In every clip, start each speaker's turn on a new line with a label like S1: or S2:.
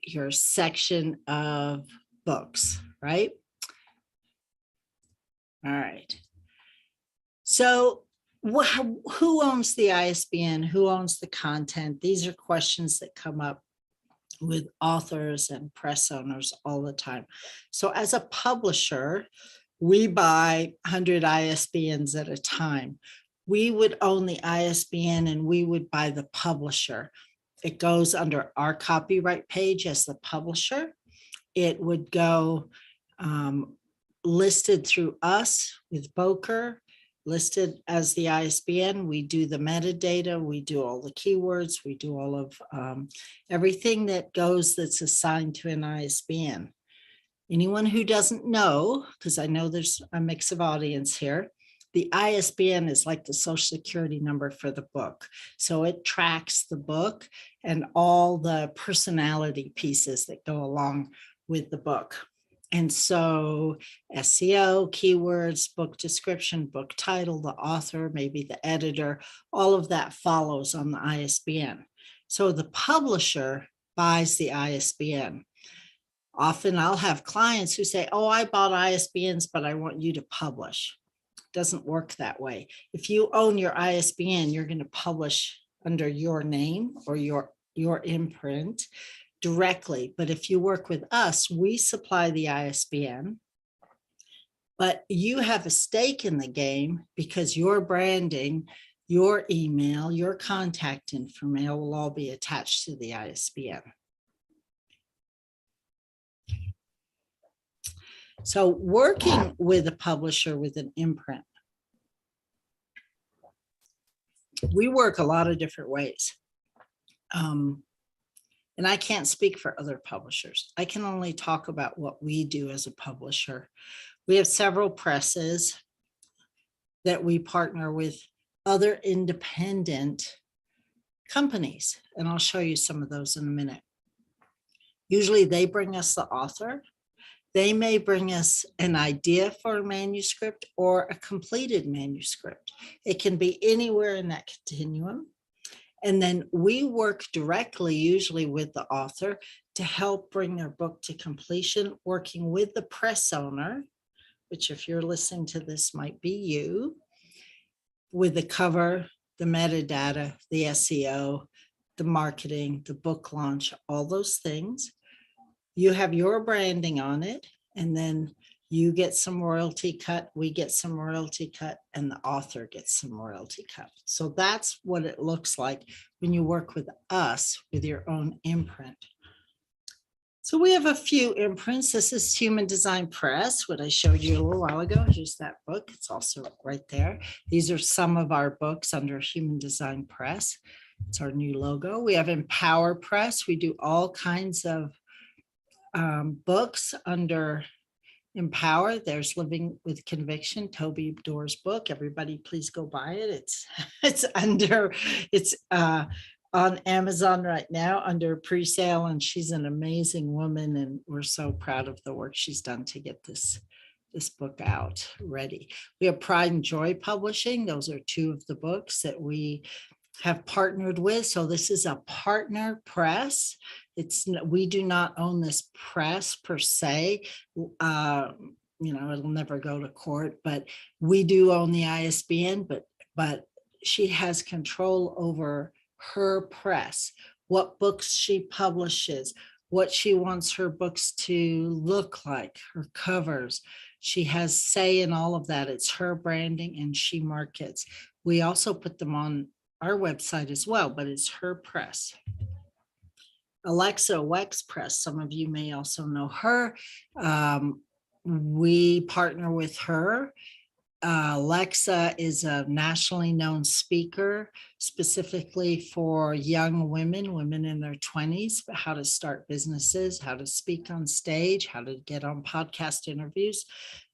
S1: your section of books, right? All right. So who owns the ISBN? Who owns the content? These are questions that come up with authors and press owners all the time. So as a publisher, we buy 100 ISBNs at a time. We would own the ISBN and we would buy the publisher. It goes under our copyright page as the publisher. It would go listed through us with Boker, listed as the ISBN. We do the metadata, we do all the keywords, we do all of everything that goes that's assigned to an ISBN. Anyone who doesn't know, because I know there's a mix of audience here, the ISBN is like the social security number for the book. So it tracks the book and all the personality pieces that go along with the book. And so SEO, keywords, book description, book title, the author, maybe the editor, all of that follows on the ISBN. So the publisher buys the ISBN. Often I'll have clients who say, oh, I bought ISBNs, but I want you to publish. It doesn't work that way. If you own your ISBN, you're going to publish under your name or your imprint directly. But if you work with us, we supply the ISBN, but you have a stake in the game because your branding, your email, your contact information will all be attached to the ISBN. So working with a publisher with an imprint, we work a lot of different ways. And I can't speak for other publishers. I can only talk about what we do as a publisher. We have several presses that we partner with other independent companies, and I'll show you some of those in a minute. Usually they bring us the author. They may bring us an idea for a manuscript or a completed manuscript. It can be anywhere in that continuum. And then we work directly, usually with the author, to help bring their book to completion, working with the press owner, which if you're listening to this might be you, with the cover, the metadata, the SEO, the marketing, the book launch, all those things. You have your branding on it, and then you get some royalty cut, we get some royalty cut, and the author gets some royalty cut. So that's what it looks like when you work with us with your own imprint. So we have a few imprints. This is Human Design Press, what I showed you a little while ago. Here's that book. It's also right there. These are some of our books under Human Design Press. It's our new logo. We have Empower Press. We do all kinds of books under Empower. There's Living with Conviction, Toby Doerr's book. Everybody please go buy it. It's on Amazon right now under pre-sale, and she's an amazing woman, and we're so proud of the work she's done to get this book out ready. We have Pride and Joy Publishing. Those are two of the books that we have partnered with. So this is a partner press. We do not own this press per se. It'll never go to court, but we do own the ISBN, but she has control over her press, what books she publishes, what she wants her books to look like, her covers. She has say in all of that. It's her branding and she markets. We also put them on our website as well, but it's her press. Alexa Wex Press, some of you may also know her. We partner with her. Alexa is a nationally known speaker, specifically for young women in their 20s, how to start businesses, how to speak on stage, how to get on podcast interviews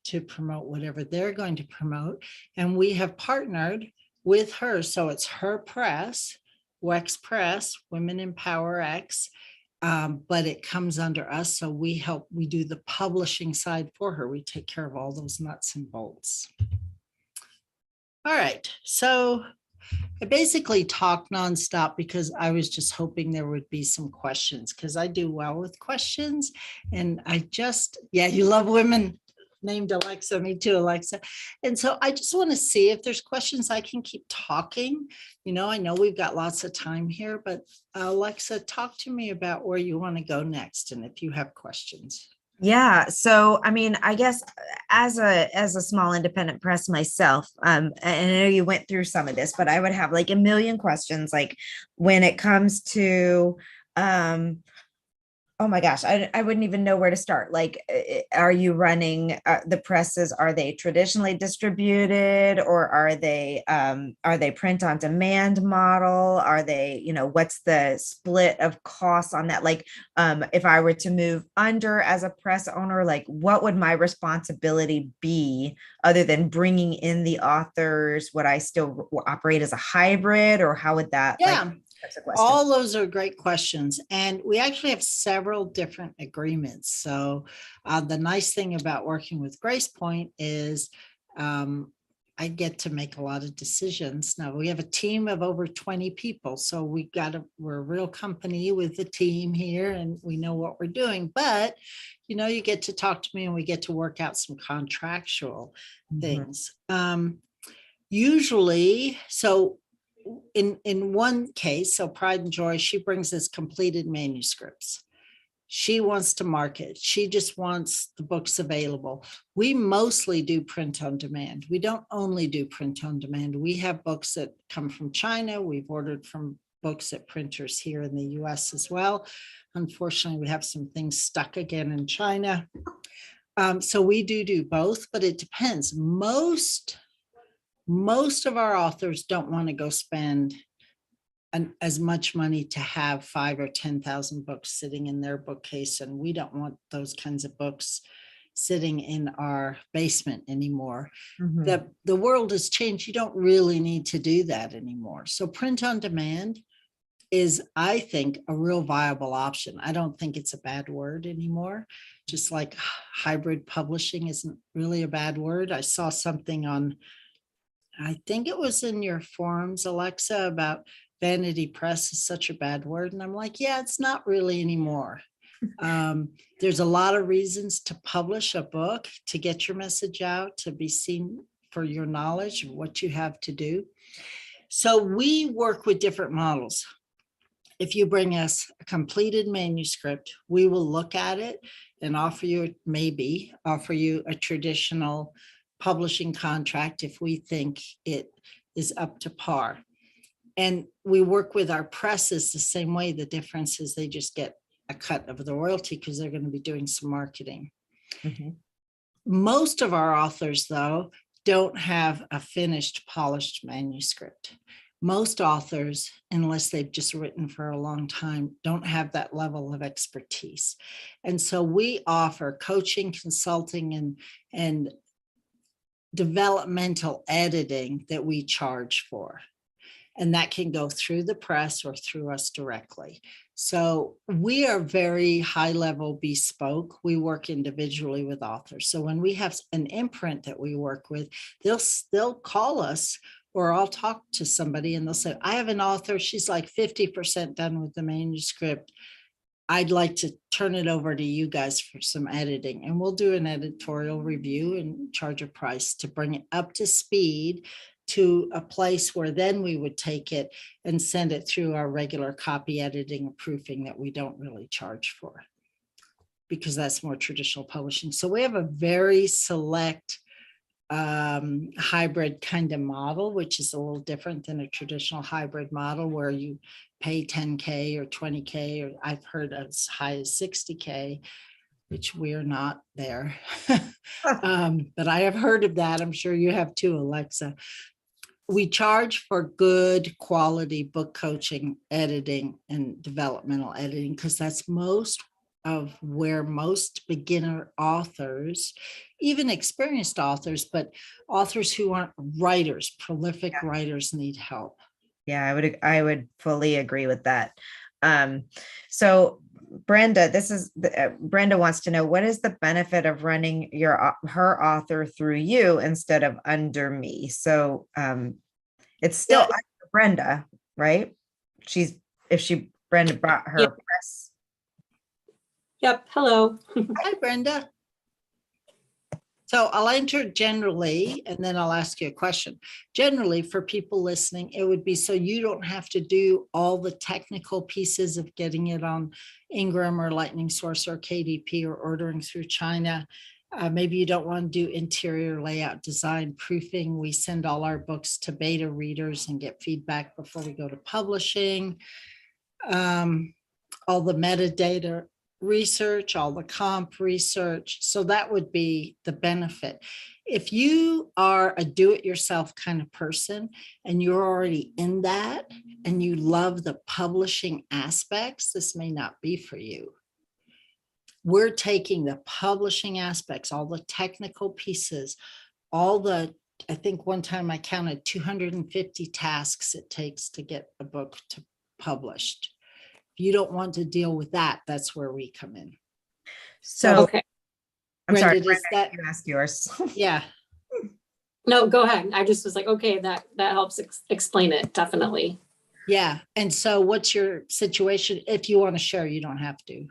S1: to promote whatever they're going to promote. And we have partnered with her. So it's her press, Wex Press, Women Empower X, but it comes under us. So we do the publishing side for her. We take care of all those nuts and bolts. All right. So I basically talk nonstop because I was just hoping there would be some questions because I do well with questions. And yeah, you love women named Alexa, me too, Alexa. And so I just want to see if there's questions. I can keep talking. I know we've got lots of time here, but Alexa, talk to me about where you want to go next and if you have questions.
S2: Yeah. So, I mean, I guess as a small independent press myself, and I know you went through some of this, but I would have like a million questions, like when it comes to, oh my gosh, I wouldn't even know where to start. Like, are you running the presses? Are they traditionally distributed, or are they print on demand model? Are they, what's the split of costs on that? Like, if I were to move under as a press owner, like what would my responsibility be other than bringing in the authors? Would I still operate as a hybrid, or how would that like?
S1: Yeah. All those are great questions. And we actually have several different agreements. So the nice thing about working with Grace Point is I get to make a lot of decisions. Now we have a team of over 20 people. So we're a real company with the team here and we know what we're doing. But, you get to talk to me and we get to work out some contractual things. Usually, so in one case, so Pride and Joy, she brings us completed manuscripts. She wants to market. She just wants the books available. We mostly do print on demand. We don't only do print on demand. We have books that come from China. We've ordered from books at printers here in the US as well. Unfortunately, we have some things stuck again in China. So we do both, but it depends. Most of our authors don't want to go spend as much money to have 5,000 or 10,000 books sitting in their bookcase. And we don't want those kinds of books sitting in our basement anymore. The world has changed. You don't really need to do that anymore. So print on demand is, I think, a real viable option. I don't think it's a bad word anymore. Just like hybrid publishing isn't really a bad word. I saw something I think it was in your forums, Alexa, about vanity press is such a bad word. And I'm like, yeah, it's not really anymore. There's a lot of reasons to publish a book, to get your message out, to be seen for your knowledge of what you have to do. So we work with different models. If you bring us a completed manuscript, we will look at it and offer you a traditional publishing contract if we think it is up to par. And we work with our presses the same way. The difference is they just get a cut of the royalty because they're going to be doing some marketing. Most of our authors, though, don't have a finished, polished manuscript. Most authors, unless they've just written for a long time, don't have that level of expertise. And so we offer coaching, consulting, and developmental editing that we charge for. And that can go through the press or through us directly. So we are very high level bespoke. We work individually with authors. So when we have an imprint that we work with, they'll call us, or I'll talk to somebody and they'll say, I have an author, she's like 50% done with the manuscript. I'd like to turn it over to you guys for some editing, and we'll do an editorial review and charge a price to bring it up to speed to a place where then we would take it and send it through our regular copy editing and proofing that we don't really charge for, because that's more traditional publishing. So we have a very select hybrid kind of model, which is a little different than a traditional hybrid model where you pay 10K or 20K, or I've heard as high as 60K, which we're not there. But I have heard of that. I'm sure you have too, Alexa. We charge for good quality book coaching, editing, and developmental editing, because that's most of where most beginner authors, even experienced authors, but authors who aren't writers, prolific writers, need help.
S2: Yeah, I would fully agree with that. So Brenda, Brenda wants to know, what is the benefit of running her author through you instead of under me? So it's still Brenda, right? Brenda brought her
S3: Yeah.
S2: press.
S3: Yep, hello.
S1: Hi, Brenda. So I'll enter generally, and then I'll ask you a question. Generally, for people listening, it would be so you don't have to do all the technical pieces of getting it on Ingram or Lightning Source or KDP or ordering through China. Maybe you don't want to do interior layout design proofing. We send all our books to beta readers and get feedback before we go to publishing. All the metadata research, all the comp research. So that would be the benefit. If you are a do-it-yourself kind of person and you're already in that and you love the publishing aspects, this may not be for you. We're taking the publishing aspects, all the technical pieces, I think one time I counted 250 tasks it takes to get a book to published. If you don't want to deal with that, that's where we come in.
S2: So
S3: Okay,
S2: I'm sorry,
S1: Brenda, does that,
S2: you ask yours.
S1: yeah,
S3: no, go ahead. I just was like, okay, that helps explain it, definitely.
S1: yeah. And so what's your situation? If you want to share, you don't have to.